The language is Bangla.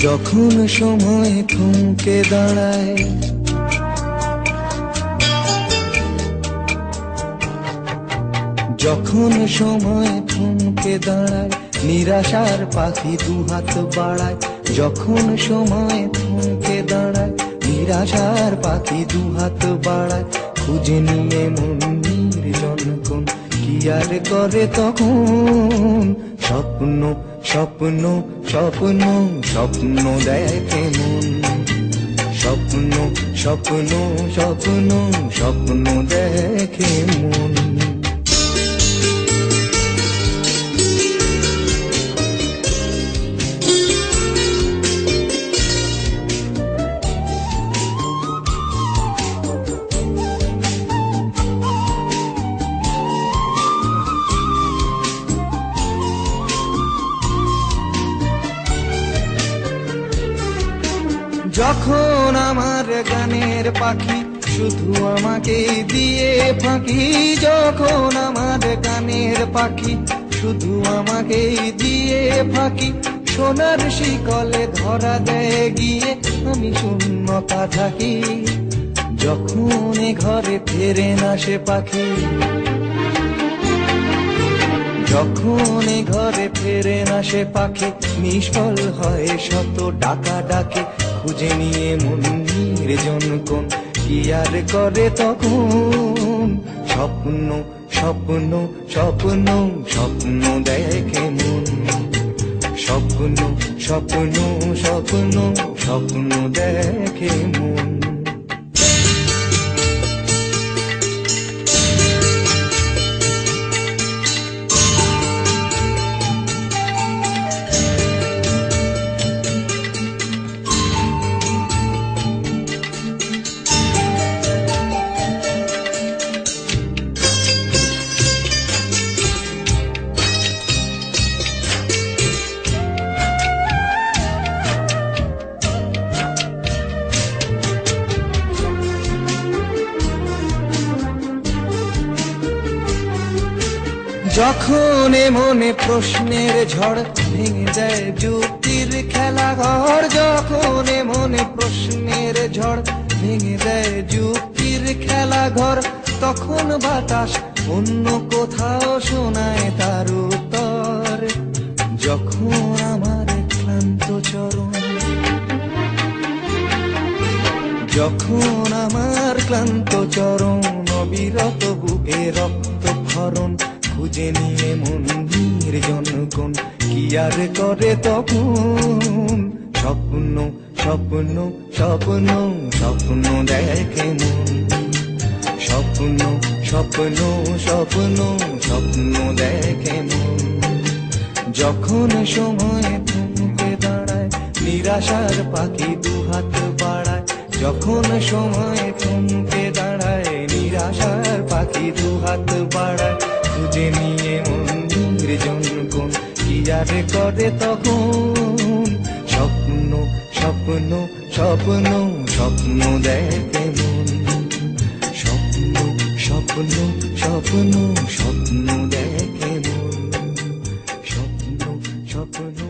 যখন সময় থমকে দাঁড়ায়, যখন সময় থমকে দাঁড়ায়, নিরাশার পাখি দুহাত বাড়ায়। যখন সময় থমকে দাঁড়ায়, নিরাশার পাখি দুহাত বাড়ায়। খুঁজে নিয়ে মন নির্জন কি আর করে তখন? স্বপ্ন স্বপ্ন স্বপ্ন স্বপ্ন দেখে মন। স্বপ্ন স্বপ্ন স্বপ্ন স্বপ্ন দেখে মন। যখন আমার গানের পাখি শুধু আমাকে দিয়ে ফাঁকি, যখন আমার গানের পাখি শুধু আমাকে দিয়ে ফাঁকি, সোনার শিকলে ধরা দেয় গিয়ে আমি শূন্যতা থাকি। যখন এ ঘরে ফেরে না সে পাখি, যখন এ ঘরে ফেরে না সে পাখি, নিষ্ফল হয় শত ডাকা ডাকে। খুঁজে নিয়ে মন নির্জন কোন কি আর করে তখন? স্বপ্ন স্বপ্ন স্বপ্ন স্বপ্ন দেখে মন। স্বপ্ন স্বপ্ন স্বপ্ন স্বপ্ন দেখে মন। যখন মনে প্রশ্নের ঝড় ভেঙে দেয় যুক্তির খেলা ঘর, যখন মনে প্রশ্নের ঝড় ভেঙে দেয় যুক্তির খেলা ঘর, তখন বাতাস অন্য কোথাও শোনায় তার উত্তর। যখন আমার ক্লান্ত চরণ, যখন আমার ক্লান্ত চরণ, অবিরত বুকে রক্ত ক্ষরণ, খুঁজে নিয়ে মন নির্জন কোন কি আর করে তখন? স্বপ্ন স্বপ্ন স্বপ্ন স্বপ্ন দেখে মন। স্বপ্ন স্বপ্ন স্বপ্ন স্বপ্ন দেখে মন। যখন সময় থমকে দাঁড়ায়, নিরাশার পাখি দুহাত বাড়ায়। যখন সময় থমকে দাঁড়ায়, নিরাশার পাখি দুহাত বাড়ায়। খুঁজে নিয়ে মন নির্জন কোন কি আর করে তখন? স্বপ্ন স্বপ্ন স্বপ্ন স্বপ্ন দেখে মন। স্বপ্ন স্বপ্ন স্বপ্ন স্বপ্ন দেখে মন। স্বপ্ন স্বপ্ন